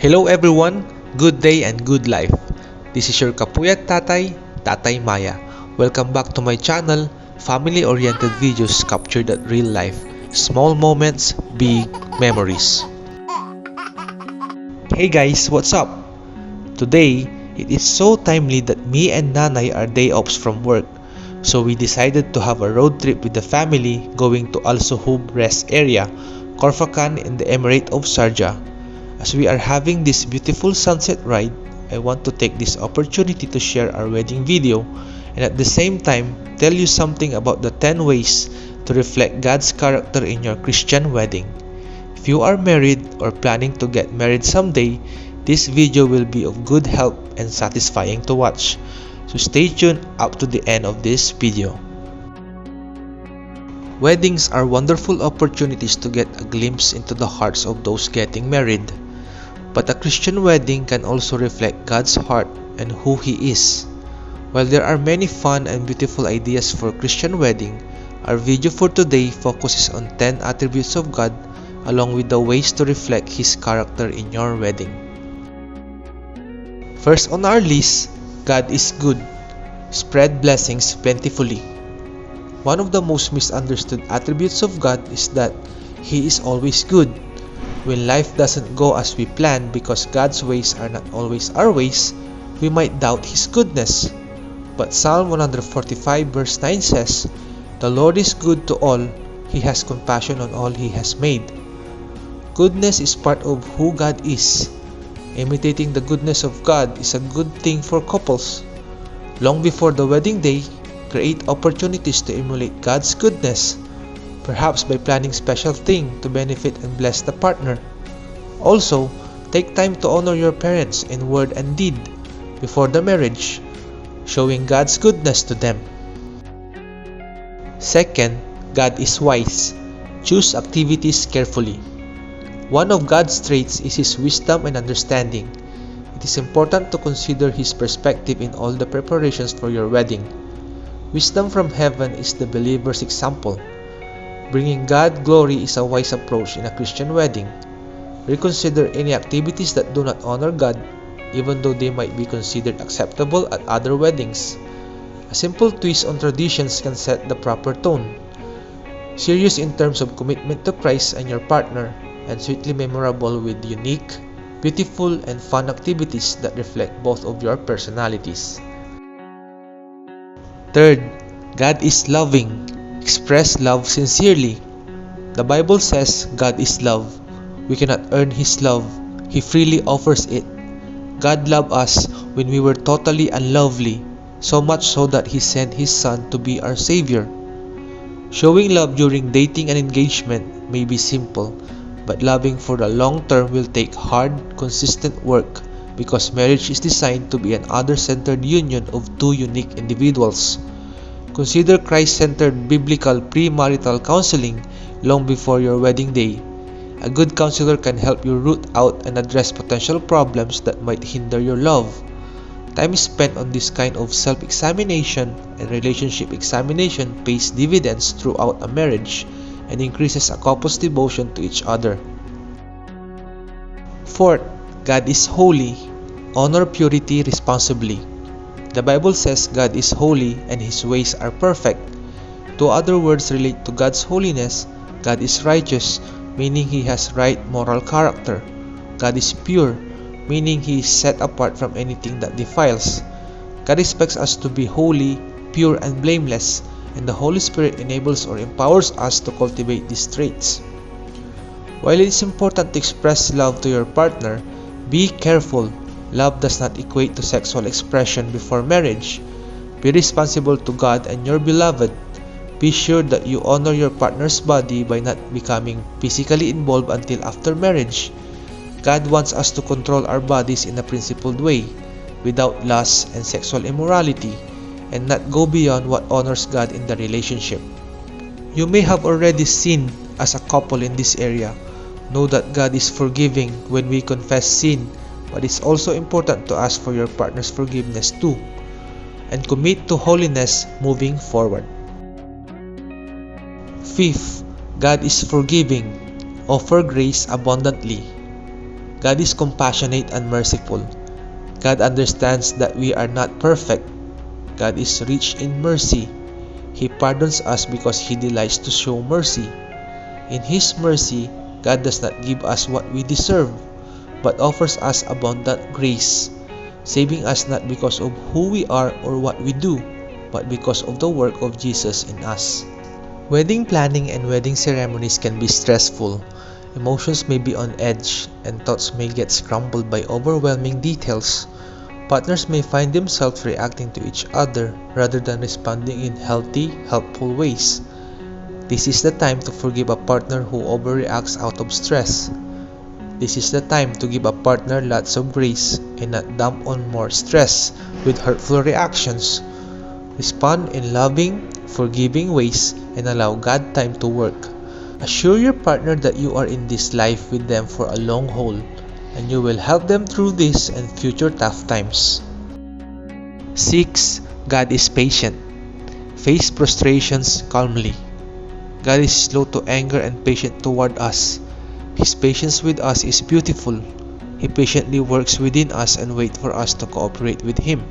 Hello everyone, good day and good life. This is your kapuyat tatay, Tatay Maya. Welcome back to my channel, family-oriented videos captured at real life. Small moments, big memories. Hey guys, what's up? Today, it is so timely that me and Nanay are day offs from work. So we decided to have a road trip with the family going to Al Suhub Rest Area, Corfacan in the Emirate of Sharjah. As we are having this beautiful sunset ride, I want to take this opportunity to share our wedding video and at the same time tell you something about the 10 ways to reflect God's character in your Christian wedding. If you are married or planning to get married someday, this video will be of good help and satisfying to watch. So stay tuned up to the end of this video. Weddings are wonderful opportunities to get a glimpse into the hearts of those getting married. But a Christian wedding can also reflect God's heart and who He is. While there are many fun and beautiful ideas for Christian wedding, our video for today focuses on 10 attributes of God along with the ways to reflect His character in your wedding. First on our list, God is good. Spread blessings plentifully. One of the most misunderstood attributes of God is that He is always good. When life doesn't go as we plan because God's ways are not always our ways, we might doubt His goodness. But Psalm 145 verse 9 says, "The Lord is good to all, He has compassion on all He has made." Goodness is part of who God is. Imitating the goodness of God is a good thing for couples. Long before the wedding day, create opportunities to emulate God's goodness, perhaps by planning special things to benefit and bless the partner. Also, take time to honor your parents in word and deed before the marriage, showing God's goodness to them. Second, God is wise. Choose activities carefully. One of God's traits is His wisdom and understanding. It is important to consider His perspective in all the preparations for your wedding. Wisdom from heaven is the believer's example. Bringing God glory is a wise approach in a Christian wedding. Reconsider any activities that do not honor God, even though they might be considered acceptable at other weddings. A simple twist on traditions can set the proper tone. Serious in terms of commitment to Christ and your partner, and sweetly memorable with unique, beautiful, and fun activities that reflect both of your personalities. Third, God is loving. Express love sincerely. The Bible says God is love. We cannot earn His love. He freely offers it. God loved us when we were totally unlovely, so much so that He sent His Son to be our Savior. Showing love during dating and engagement may be simple, but loving for the long term will take hard, consistent work because marriage is designed to be an other-centered union of two unique individuals. Consider Christ-centered biblical premarital counseling long before your wedding day. A good counselor can help you root out and address potential problems that might hinder your love. Time spent on this kind of self-examination and relationship examination pays dividends throughout a marriage and increases a couple's devotion to each other. Fourth, God is holy. Honor purity responsibly. The Bible says God is holy and His ways are perfect. Two other words relate to God's holiness. God is righteous, meaning He has right moral character. God is pure, meaning He is set apart from anything that defiles. God expects us to be holy, pure, and blameless, and the Holy Spirit enables or empowers us to cultivate these traits. While it is important to express love to your partner, be careful. Love does not equate to sexual expression before marriage. Be responsible to God and your beloved. Be sure that you honor your partner's body by not becoming physically involved until after marriage. God wants us to control our bodies in a principled way, without lust and sexual immorality, and not go beyond what honors God in the relationship. You may have already sinned as a couple in this area. Know that God is forgiving when we confess sin, but it's also important to ask for your partner's forgiveness too, and commit to holiness moving forward. Fifth, God is forgiving. Offer grace abundantly. God is compassionate and merciful. God understands that we are not perfect. God is rich in mercy. He pardons us because He delights to show mercy. In His mercy, God does not give us what we deserve, but offers us abundant grace, saving us not because of who we are or what we do, but because of the work of Jesus in us. Wedding planning and wedding ceremonies can be stressful. Emotions may be on edge, and thoughts may get scrambled by overwhelming details. Partners may find themselves reacting to each other rather than responding in healthy, helpful ways. This is the time to forgive a partner who overreacts out of stress. This is the time to give a partner lots of grace and not dump on more stress with hurtful reactions. Respond in loving, forgiving ways and allow God time to work. Assure your partner that you are in this life with them for a long haul, and you will help them through this and future tough times. 6. God is patient. Face frustrations calmly. God is slow to anger and patient toward us. His patience with us is beautiful. He patiently works within us and waits for us to cooperate with Him.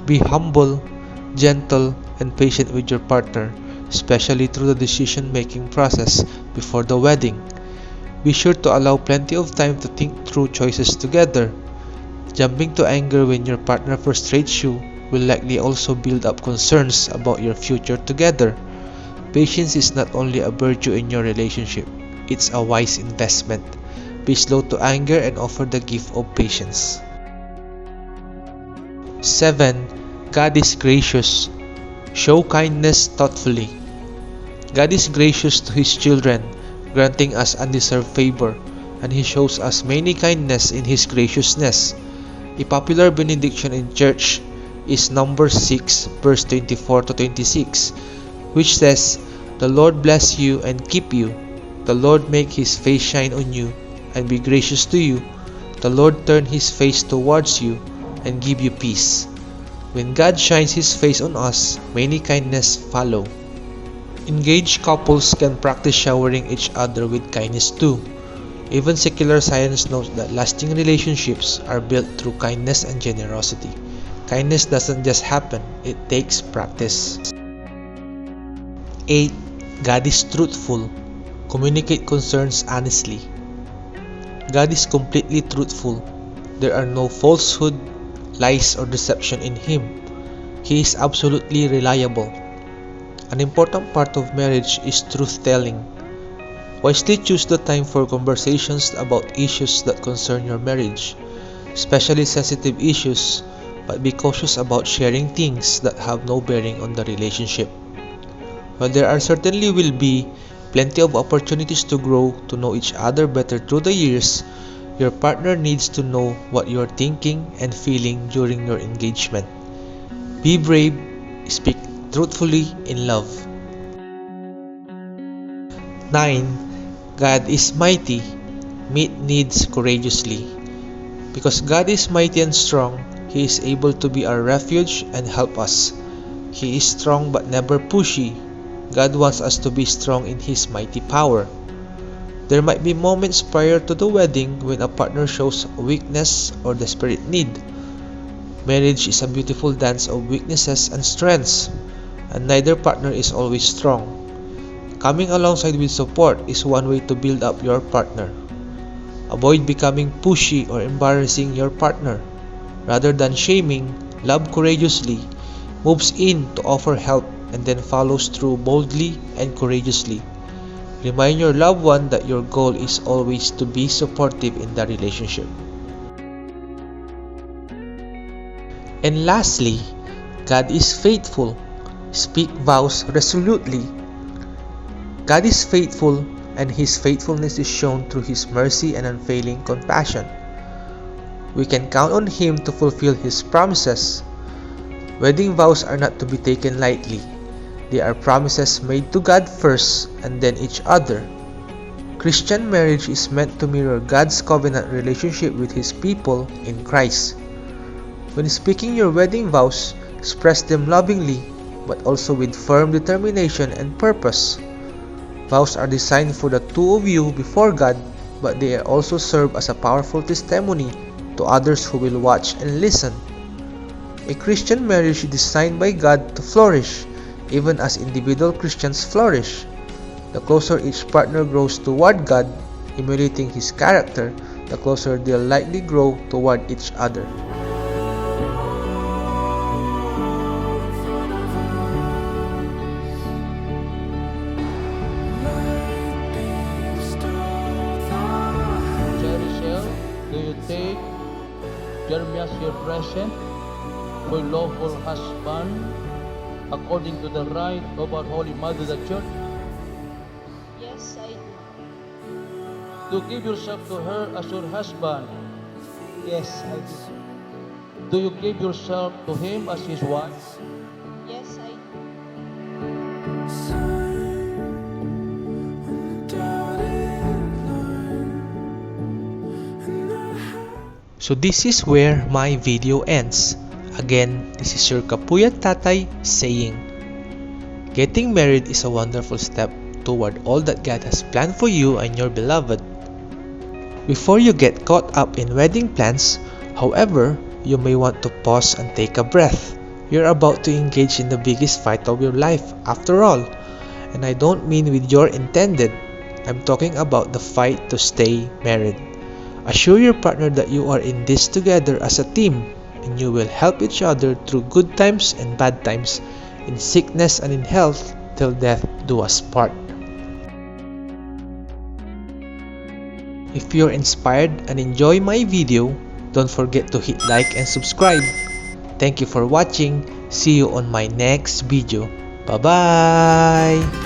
Be humble, gentle, and patient with your partner, especially through the decision-making process before the wedding. Be sure to allow plenty of time to think through choices together. Jumping to anger when your partner frustrates you will likely also build up concerns about your future together. Patience is not only a virtue in your relationship, it's a wise investment. Be slow to anger and offer the gift of patience. 7. God is gracious. Show kindness thoughtfully. God is gracious to His children, granting us undeserved favor, and He shows us many kindness in His graciousness. A popular benediction in church is Numbers 6 verse 24 to 26, which says, "The Lord bless you and keep you. The Lord make His face shine on you and be gracious to you. The Lord turn His face towards you and give you peace." When God shines His face on us, many kindness follow. Engaged couples can practice showering each other with kindness too. Even secular science knows that lasting relationships are built through kindness and generosity. Kindness doesn't just happen, it takes practice. 8. God is truthful. Communicate concerns honestly. God is completely truthful. There are no falsehood, lies, or deception in Him. He is absolutely reliable. An important part of marriage is truth-telling. Wisely choose the time for conversations about issues that concern your marriage, especially sensitive issues, but be cautious about sharing things that have no bearing on the relationship. While there are certainly will be plenty of opportunities to grow to know each other better through the years, your partner needs to know what you're thinking and feeling during your engagement. Be brave, speak truthfully in love. 9. God is mighty. Meet needs courageously. Because God is mighty and strong, He is able to be our refuge and help us. He is strong but never pushy. God wants us to be strong in His mighty power. There might be moments prior to the wedding when a partner shows weakness or desperate need. Marriage is a beautiful dance of weaknesses and strengths, and neither partner is always strong. Coming alongside with support is one way to build up your partner. Avoid becoming pushy or embarrassing your partner. Rather than shaming, love courageously, moves in to offer help and then follows through boldly and courageously. Remind your loved one that your goal is always to be supportive in the relationship. And lastly, God is faithful. Speak vows resolutely. God is faithful, and His faithfulness is shown through His mercy and unfailing compassion. We can count on Him to fulfill His promises. Wedding vows are not to be taken lightly. They are promises made to God first and then each other. Christian marriage is meant to mirror God's covenant relationship with His people in Christ. When speaking your wedding vows, express them lovingly, but also with firm determination and purpose. Vows are designed for the two of you before God, but they also serve as a powerful testimony to others who will watch and listen. A Christian marriage is designed by God to flourish, even as individual Christians flourish. The closer each partner grows toward God, emulating His character, the closer they'll likely grow toward each other. Jerichel, do you take Jeremias your present for lawful husband according to the right of our Holy Mother the Church? Yes, I To do. give yourself to her as your husband? Yes, I do. Do you give yourself to him as his wife? Yes, I do. So this is where my video ends. Again, this is your Kapuyat Tatay saying, getting married is a wonderful step toward all that God has planned for you and your beloved. Before you get caught up in wedding plans, however, you may want to pause and take a breath. You're about to engage in the biggest fight of your life, after all. And I don't mean with your intended. I'm talking about the fight to stay married. Assure your partner that you are in this together as a team, and you will help each other through good times and bad times, in sickness and in health, till death do us part. If you're inspired and enjoy my video, don't forget to hit like and subscribe. Thank you for watching. See you on my next video. Bye-bye!